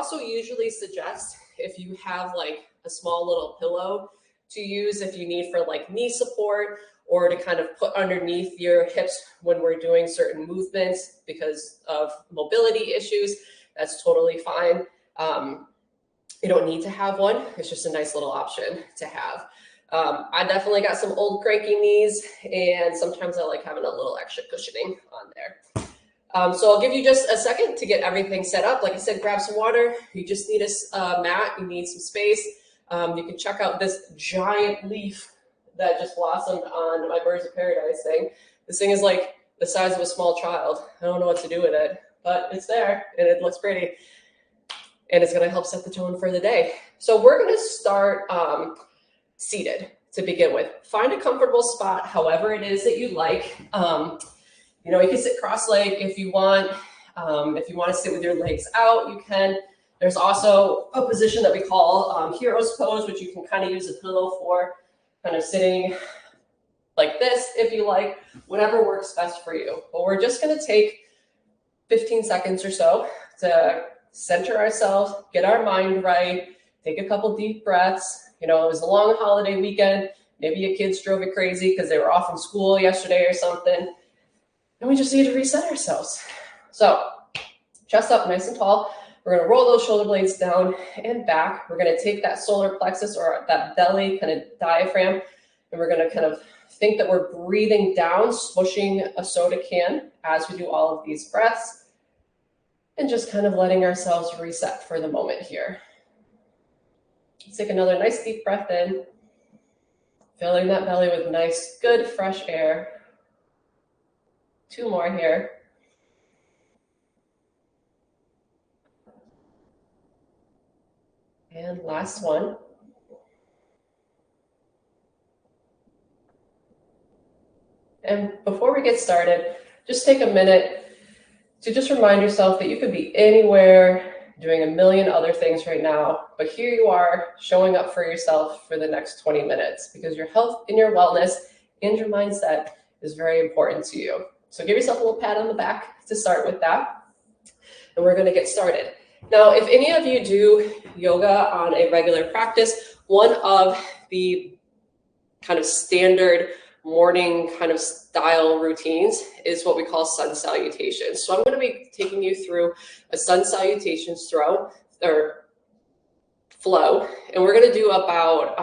also usually suggest if you have like a small little pillow to use if you need for like knee support or to kind of put underneath your hips when we're doing certain movements because of mobility issues. That's totally fine. You don't need to have one. It's just a nice little option to have. I definitely got some old cranky knees, and sometimes I like having a little extra cushioning on there. So I'll give you just a second to get everything set up. Like I said, grab some water. You just need a mat. You need some space. You can check out this giant leaf that just blossomed on my Birds of Paradise thing. This thing is like the size of a small child. I don't know what to do with it, but it's there and it looks pretty. And it's going to help set the tone for the day. So we're going to start seated to begin with. Find a comfortable spot, however it is that you like. You know, you can sit cross-legged if you want. If you want to sit with your legs out, you can. There's also a position that we call hero's pose, which you can kind of use a pillow for, kind of sitting like this if you like, whatever works best for you. But we're just going to take 15 seconds or so to center ourselves, get our mind right, take a couple deep breaths. You know, it was a long holiday weekend. Maybe your kids drove you crazy because they were off from school yesterday or something. And we just need to reset ourselves. So chest up nice and tall. We're going to roll those shoulder blades down and back. We're going to take that solar plexus or that belly kind of diaphragm, and we're going to kind of think that we're breathing down, swooshing a soda can as we do all of these breaths, and just kind of letting ourselves reset for the moment here. Let's take another nice deep breath in, filling that belly with nice, good, fresh air. 2 more here. And last one. And before we get started, just take a minute to just remind yourself that you could be anywhere doing a million other things right now, but here you are showing up for yourself for the next 20 minutes because your health and your wellness and your mindset is very important to you. So give yourself a little pat on the back to start with that. And we're going to get started. Now, if any of you do yoga on a regular practice, one of the kind of standard morning kind of style routines is what we call sun salutations. So I'm going to be taking you through a sun salutations flow, and we're going to do about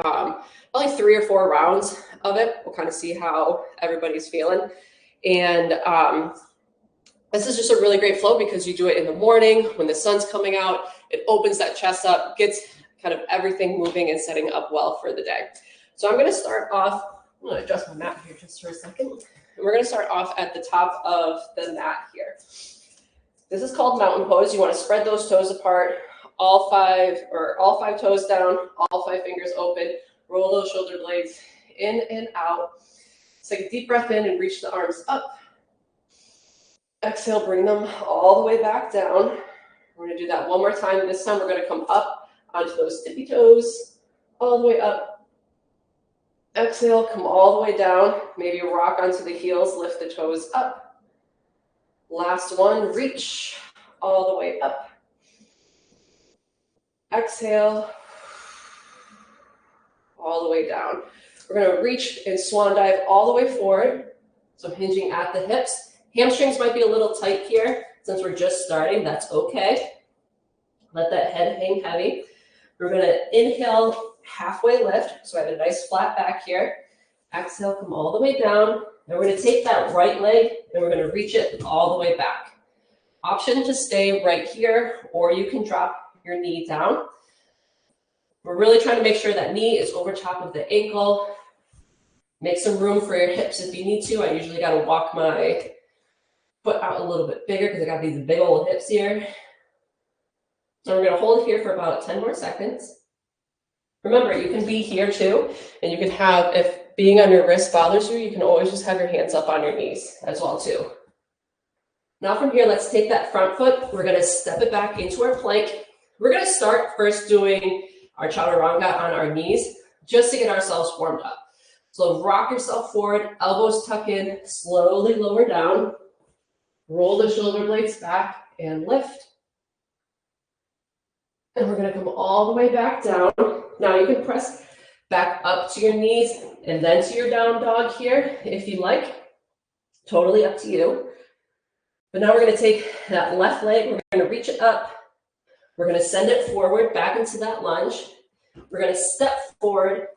probably 3 or 4 rounds of it. We'll kind of see how everybody's feeling. And this is just a really great flow because you do it in the morning when the sun's coming out. It opens that chest up, gets kind of everything moving and setting up well for the day. So I'm going to start off. I'm going to adjust my mat here just for a second. And we're going to start off at the top of the mat here. This is called mountain pose. You want to spread those toes apart, all five toes down, all 5 fingers open. Roll those shoulder blades in and out. Take a deep breath in and reach the arms up. Exhale, bring them all the way back down. We're going to do that one more time. This time we're going to come up onto those tippy toes, all the way up. Exhale, come all the way down. Maybe rock onto the heels, lift the toes up. Last one, reach all the way up. Exhale, all the way down. We're going to reach and swan dive all the way forward. So hinging at the hips. Hamstrings might be a little tight here. Since we're just starting, that's okay. Let that head hang heavy. We're going to inhale, halfway lift. So I have a nice flat back here. Exhale, come all the way down. Then we're going to take that right leg and we're going to reach it all the way back. Option to stay right here, or you can drop your knee down. We're really trying to make sure that knee is over top of the ankle. Make some room for your hips if you need to. I usually got to walk my foot out a little bit bigger because I got these big old hips here. So we're going to hold here for about 10 more seconds. Remember, you can be here too, and you can have, if being on your wrist bothers you, you can always just have your hands up on your knees as well too. Now from here, let's take that front foot. We're going to step it back into our plank. We're going to start first doing our chaturanga on our knees just to get ourselves warmed up. So rock yourself forward, elbows tuck in, slowly lower down. Roll the shoulder blades back and lift. And we're gonna come all the way back down. Now you can press back up to your knees and then to your down dog here if you like. Totally up to you. But now we're gonna take that left leg, we're gonna reach it up. We're gonna send it forward back into that lunge. We're gonna step forward,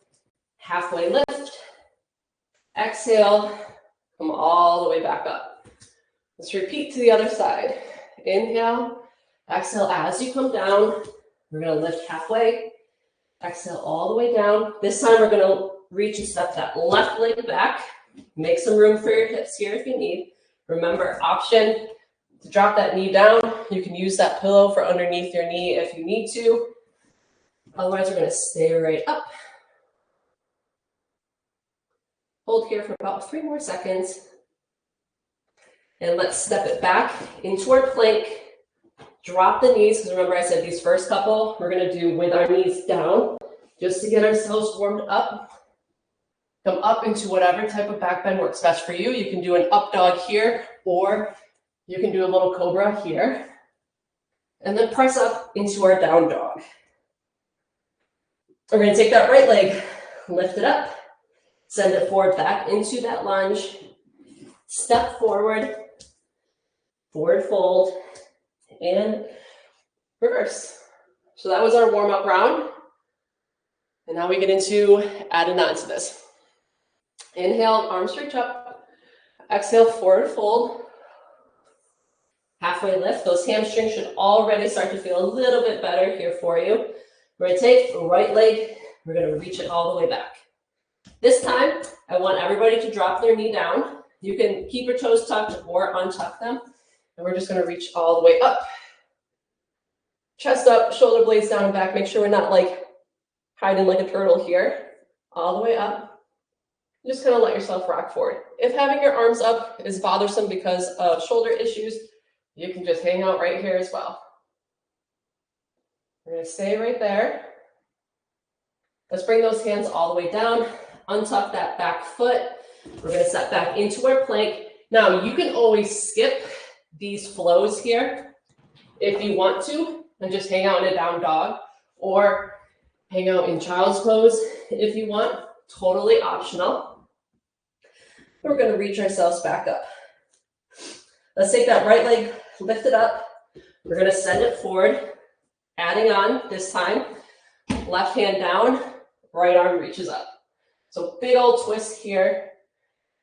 halfway lift. Exhale, come all the way back up. Let's repeat to the other side. Inhale, exhale as you come down. We're gonna lift halfway. Exhale all the way down. This time we're gonna reach and step that left leg back. Make some room for your hips here if you need. Remember, option to drop that knee down. You can use that pillow for underneath your knee if you need to. Otherwise, we're gonna stay right up. Hold here for about 3 more seconds. And let's step it back into our plank. Drop the knees, because remember I said these first couple, we're gonna do with our knees down, just to get ourselves warmed up. Come up into whatever type of back bend works best for you. You can do an up dog here, or you can do a little cobra here. And then press up into our down dog. We're gonna take that right leg, lift it up, send it forward back into that lunge, step forward, forward fold, and reverse. So that was our warm-up round. And now we get into adding on to this. Inhale, arms reach up. Exhale, forward fold. Halfway lift. Those hamstrings should already start to feel a little bit better here for you. We're gonna take the right leg, we're gonna reach it all the way back. This time, I want everybody to drop their knee down. You can keep your toes tucked or untuck them. And we're just gonna reach all the way up. Chest up, shoulder blades down and back. Make sure we're not like hiding like a turtle here. All the way up. Just kind of let yourself rock forward. If having your arms up is bothersome because of shoulder issues, you can just hang out right here as well. We're gonna stay right there. Let's bring those hands all the way down. Untuck that back foot. We're gonna set back into our plank. Now you can always skip these flows here if you want to and just hang out in a down dog, or hang out in child's pose if you want. Totally optional. We're gonna reach ourselves back up. Let's take that right leg, lift it up. We're gonna send it forward, adding on this time. Left hand down, right arm reaches up. So big old twist here.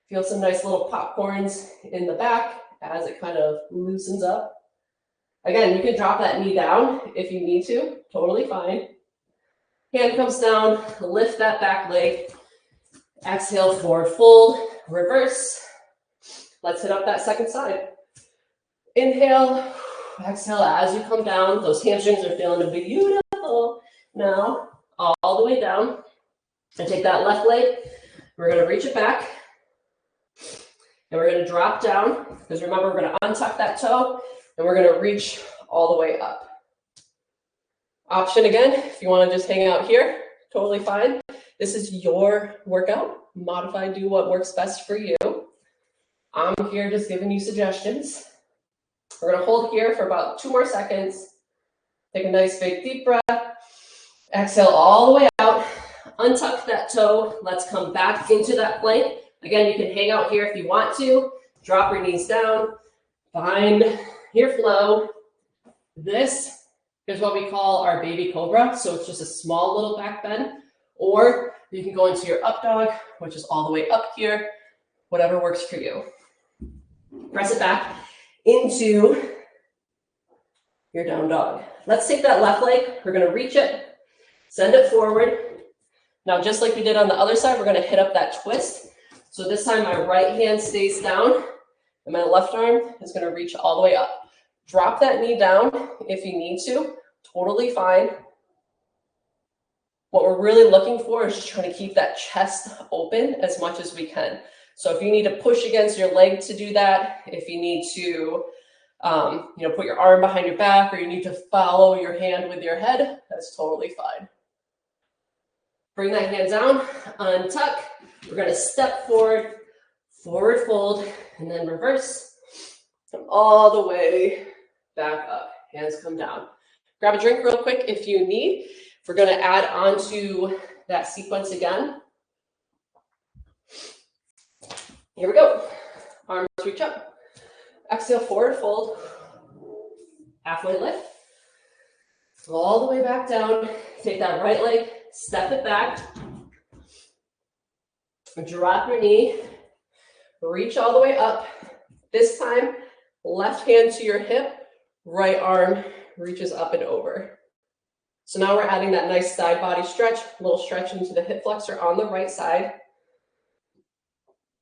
Feel some nice little popcorns in the back as it kind of loosens up. Again, you can drop that knee down if you need to, totally fine. Hand comes down, lift that back leg. Exhale, forward fold, reverse. Let's hit up that second side. Inhale, exhale as you come down. Those hamstrings are feeling beautiful. Now, all the way down. And take that left leg. We're gonna reach it back. And we're gonna drop down, because remember, we're gonna untuck that toe, and we're gonna reach all the way up. Option again, if you wanna just hang out here, totally fine. This is your workout. Modify, do what works best for you. I'm here just giving you suggestions. We're gonna hold here for about 2 more seconds. Take a nice big deep breath. Exhale all the way out. Untuck that toe. Let's come back into that plank. Again, you can hang out here if you want to. Drop your knees down. Find your flow. This is what we call our baby cobra. So it's just a small little back bend. Or you can go into your up dog, which is all the way up here. Whatever works for you. Press it back into your down dog. Let's take that left leg. We're going to reach it. Send it forward. Now, just like we did on the other side, we're going to hit up that twist. So this time my right hand stays down and my left arm is going to reach all the way up. Drop that knee down if you need to. Totally fine. What we're really looking for is just trying to keep that chest open as much as we can. So if you need to push against your leg to do that, if you need to put your arm behind your back, or you need to follow your hand with your head, that's totally fine. Bring that hand down, untuck. We're going to step forward, forward fold, and then reverse. Come all the way back up. Hands come down. Grab a drink real quick if you need. If we're going to add on to that sequence again. Here we go. Arms reach up. Exhale, forward fold. Halfway lift. All the way back down. Take that right leg, step it back. Drop your knee. Reach all the way up. This time, left hand to your hip, right arm reaches up and over. So now we're adding that nice side body stretch, a little stretch into the hip flexor on the right side.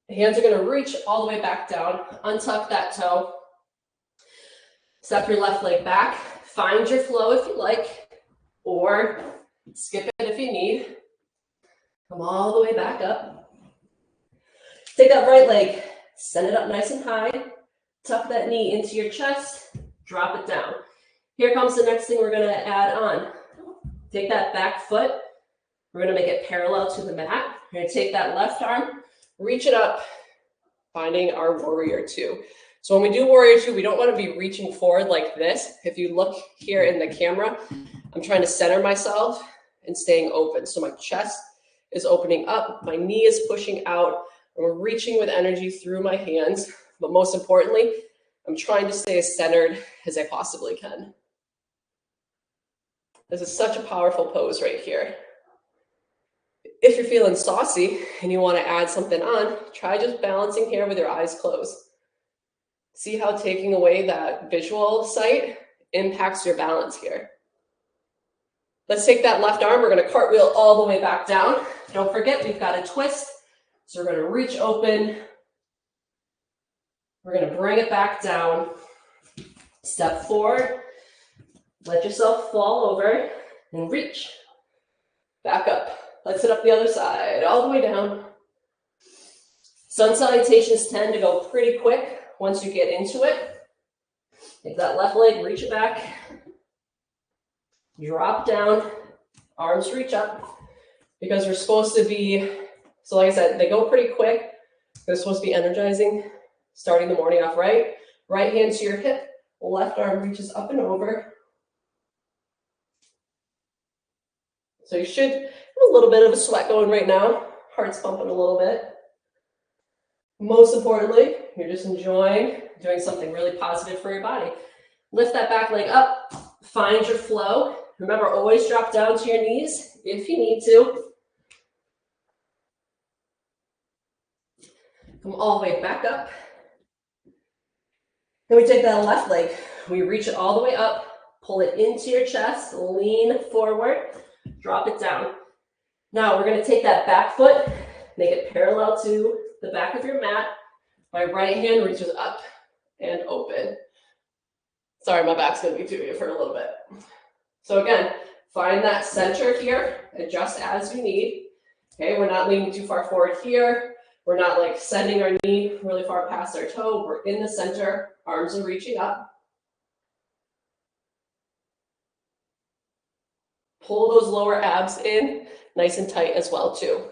Hands are going to reach all the way back down. Untuck that toe. Step your left leg back. Find your flow if you like, or skip it if you need. Come all the way back up. Take that right leg, send it up nice and high. Tuck that knee into your chest. Drop it down. Here comes the next thing we're going to add on. Take that back foot. We're going to make it parallel to the mat. We're going to take that left arm, reach it up, finding our warrior two. So when we do warrior two, we don't want to be reaching forward like this. If you look here in the camera, I'm trying to center myself and staying open. So my chest is opening up, my knee is pushing out, and we're reaching with energy through my hands. But most importantly, I'm trying to stay as centered as I possibly can. This is such a powerful pose right here. If you're feeling saucy and you want to add something on, try just balancing here with your eyes closed. See how taking away that visual sight impacts your balance here. Let's take that left arm. We're going to cartwheel all the way back down. Don't forget, we've got a twist. So we're going to reach open. We're going to bring it back down. Step forward. Let yourself fall over and reach. Back up. Let's hit up the other side, all the way down. Sun salutations tend to go pretty quick once you get into it. Take that left leg, reach it back. Drop down, arms reach up. Because we're supposed to be, so like I said, they go pretty quick. They're supposed to be energizing, starting the morning off right. Right hand to your hip, left arm reaches up and over. So you should have a little bit of a sweat going right now. Heart's pumping a little bit. Most importantly, you're just enjoying doing something really positive for your body. Lift that back leg up, find your flow. Remember, always drop down to your knees if you need to. Come all the way back up. Then we take that left leg, we reach it all the way up, pull it into your chest, lean forward, drop it down. Now we're going to take that back foot, make it parallel to the back of your mat. My right hand reaches up and open. Sorry, my back's going to be to you for a little bit. So again, find that center here, adjust as you need. Okay, we're not leaning too far forward here. We're not like sending our knee really far past our toe. We're in the center, arms are reaching up. Pull those lower abs in nice and tight as well too.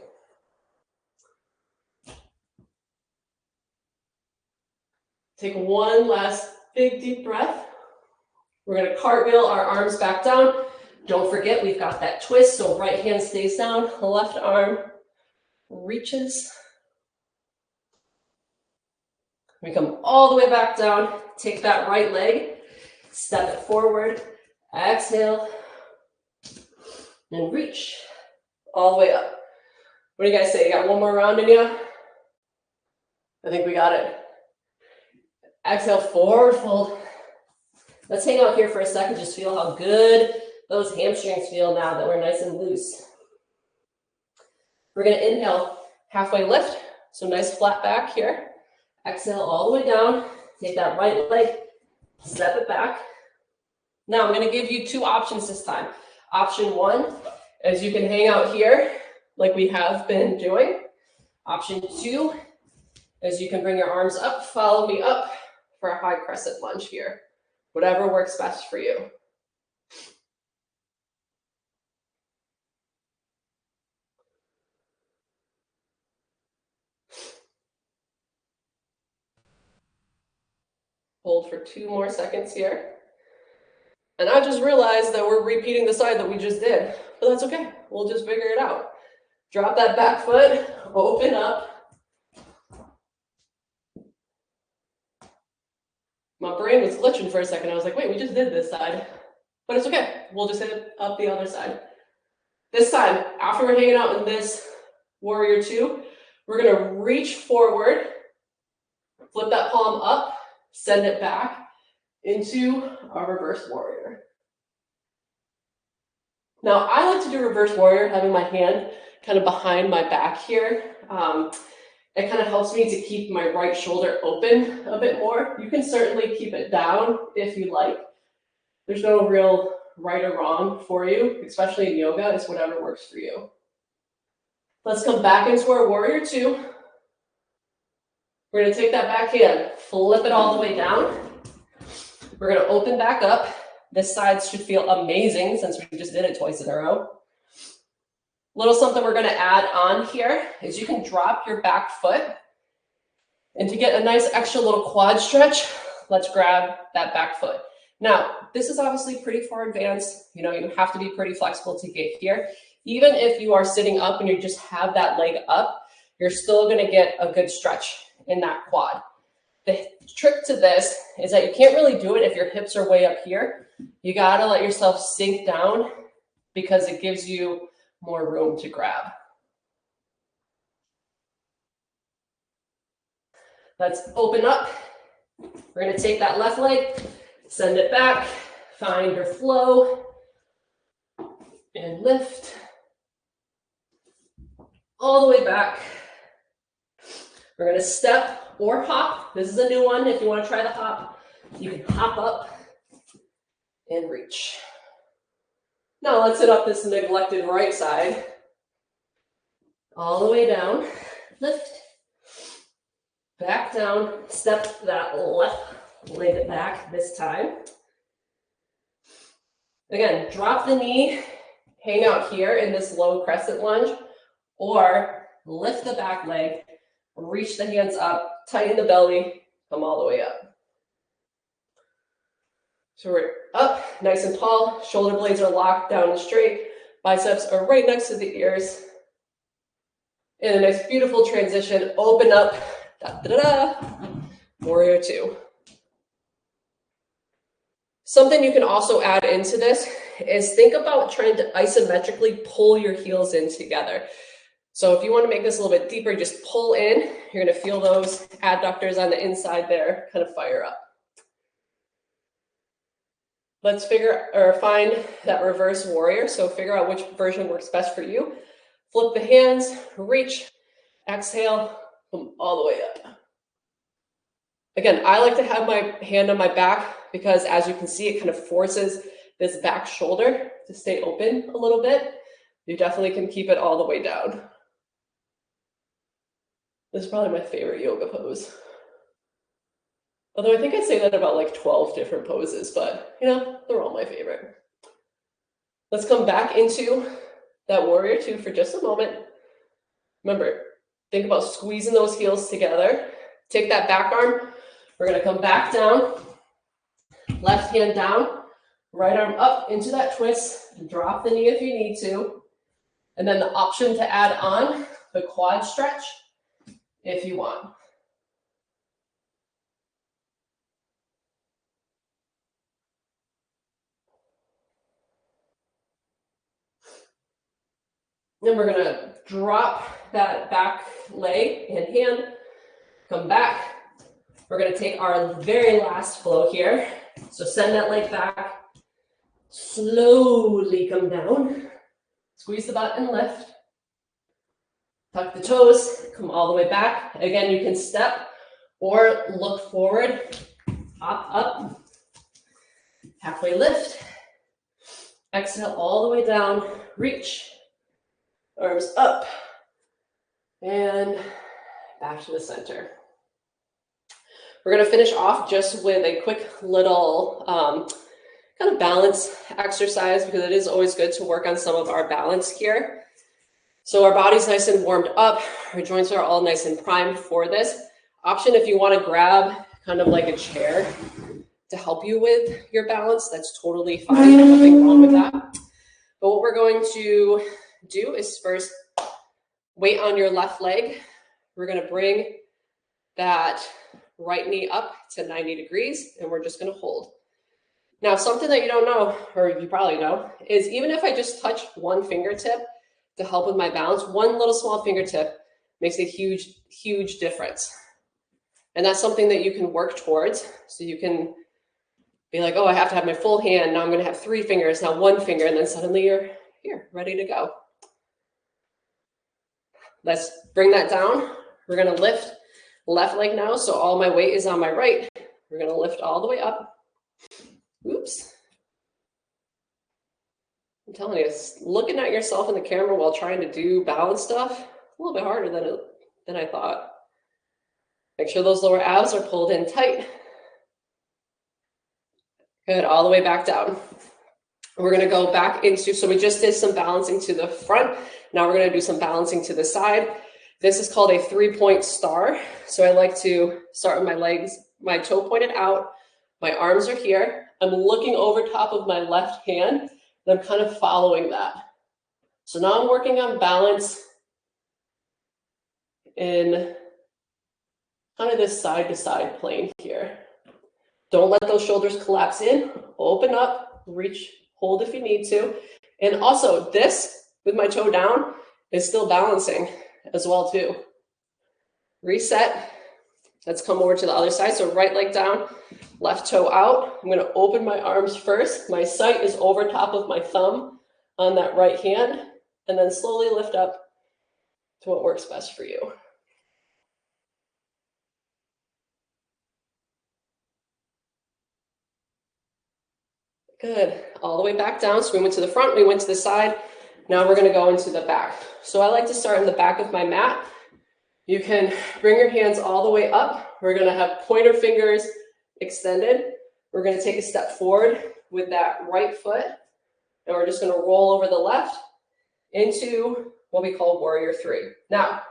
Take one last big deep breath. We're going to cartwheel our arms back down. Don't forget, we've got that twist, so right hand stays down, left arm reaches. We come all the way back down, take that right leg, step it forward, exhale, and reach all the way up. What do you guys say? You got one more round in you? I think we got it. Exhale, forward fold. Let's hang out here for a second. Just feel how good those hamstrings feel now that we're nice and loose. We're going to inhale, halfway lift. So nice flat back here. Exhale all the way down. Take that right leg, step it back. Now I'm going to give you two options this time. Option one is you can hang out here like we have been doing. Option two is you can bring your arms up, follow me up for a high crescent lunge here. Whatever works best for you. Hold for 2 more seconds here. And I just realized that we're repeating the side that we just did, but that's okay. We'll just figure it out. Drop that back foot, open up. My brain was glitching for a second. I was like, wait, we just did this side, but it's okay. We'll just hit up the other side. This time, after we're hanging out in this warrior two, we're gonna reach forward, flip that palm up, send it back into our reverse warrior. Now, I like to do reverse warrior, having my hand kind of behind my back here. It kind of helps me to keep my right shoulder open a bit more. You can certainly keep it down if you like. There's no real right or wrong for you, especially in yoga. It's whatever works for you. Let's come back into our warrior two. We're going to take that back hand, flip it all the way down. We're going to open back up. This side should feel amazing since we just did it twice in a row. Little something we're going to add on here is you can drop your back foot. And to get a nice extra little quad stretch, let's grab that back foot. Now, this is obviously pretty far advanced. You know, you have to be pretty flexible to get here. Even if you are sitting up and you just have that leg up, you're still going to get a good stretch in that quad. The trick to this is that you can't really do it if your hips are way up here. You got to let yourself sink down because it gives you more room to grab. Let's open up. We're going to take that left leg, send it back, find your flow, and lift all the way back. We're going to step or hop. This is a new one. If you want to try the hop, you can hop up and reach. Now let's hit up this neglected right side. All the way down, lift, back down, step that left leg back this time. Again, drop the knee, hang out here in this low crescent lunge, or lift the back leg, reach the hands up, tighten the belly, come all the way up. So we're up, nice and tall, shoulder blades are locked down and straight, biceps are right next to the ears. And a nice beautiful transition, open up, da, da, da, da. Warrior two. Something you can also add into this is think about trying to isometrically pull your heels in together. So if you want to make this a little bit deeper, just pull in. You're going to feel those adductors on the inside there kind of fire up. Let's find that reverse warrior. So figure out which version works best for you. Flip the hands, reach, exhale, come all the way up. Again, I like to have my hand on my back because as you can see, it kind of forces this back shoulder to stay open a little bit. You definitely can keep it all the way down. This is probably my favorite yoga pose. Although I think I'd say that about like 12 different poses, but you know, they're all my favorite. Let's come back into that warrior two for just a moment. Remember, think about squeezing those heels together. Take that back arm. We're going to come back down. Left hand down. Right arm up into that twist. Drop the knee if you need to. And then the option to add on the quad stretch if you want. Then we're going to drop that back leg and hand, come back. We're going to take our very last flow here. So send that leg back, slowly come down, squeeze the butt and lift. Tuck the toes, come all the way back. Again, you can step or look forward, hop up, halfway lift, exhale all the way down, reach. Arms up and back to the center. We're going to finish off just with a quick little kind of balance exercise because it is always good to work on some of our balance here. So our body's nice and warmed up. Our joints are all nice and primed for this. Option if you want to grab kind of like a chair to help you with your balance, that's totally fine. Nothing wrong with that. But what we're going to do is first weight on your left leg. We're going to bring that right knee up to 90 degrees, and we're just going to hold. Now, something that you don't know, or you probably know, is even if I just touch one fingertip to help with my balance, one little small fingertip makes a huge, huge difference. And that's something that you can work towards. So you can be like, oh, I have to have my full hand. Now I'm going to have 3 fingers, now 1 finger, and then suddenly you're here, ready to go. Let's bring that down. We're going to lift left leg now. So all my weight is on my right. We're going to lift all the way up. Oops. I'm telling you, looking at yourself in the camera while trying to do balance stuff, a little bit harder than I thought. Make sure those lower abs are pulled in tight. Good, all the way back down. We're gonna go back into, so we just did some balancing to the front. Now we're gonna do some balancing to the side. This is called a 3-point star. So I like to start with my legs, my toe pointed out, my arms are here. I'm looking over top of my left hand, and I'm kind of following that. So now I'm working on balance in kind of this side to side plane here. Don't let those shoulders collapse in, open up, reach, hold if you need to. And also this with my toe down is still balancing as well too. Reset. Let's come over to the other side. So right leg down, left toe out. I'm gonna open my arms first. My sight is over top of my thumb on that right hand, and then slowly lift up to what works best for you. Good, all the way back down. So we went to the front, we went to the side. Now we're gonna go into the back. So I like to start in the back of my mat. You can bring your hands all the way up. We're gonna have pointer fingers extended. We're gonna take a step forward with that right foot, and we're just gonna roll over the left into what we call warrior 3. Now,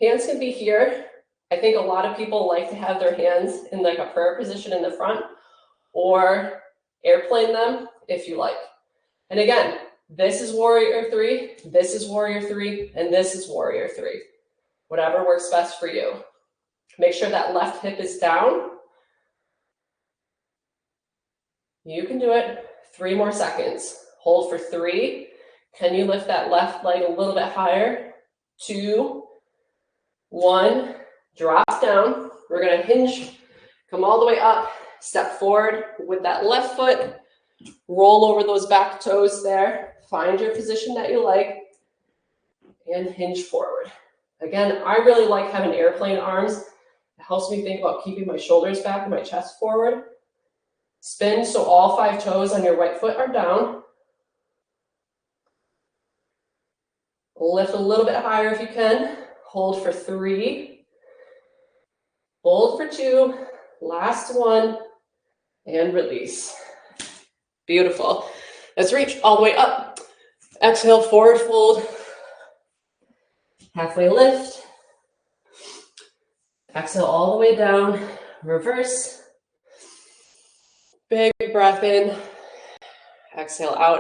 hands can be here. I think a lot of people like to have their hands in like a prayer position in the front, or airplane them if you like. And again, this is warrior 3, this is warrior 3, and this is warrior 3. Whatever works best for you. Make sure that left hip is down. You can do it. 3 more seconds. Hold for 3. Can you lift that left leg a little bit higher? 2, 1, drop down. We're gonna hinge, come all the way up, step forward with that left foot, roll over those back toes there, find your position that you like, and hinge forward. Again, I really like having airplane arms. It helps me think about keeping my shoulders back and my chest forward. Spin so all 5 toes on your right foot are down. Lift a little bit higher if you can. Hold for 3. Hold for 2. Last 1. And release. Beautiful. Let's reach all the way up. Exhale, forward fold. Halfway lift. Exhale all the way down. Reverse. Big breath in. Exhale out.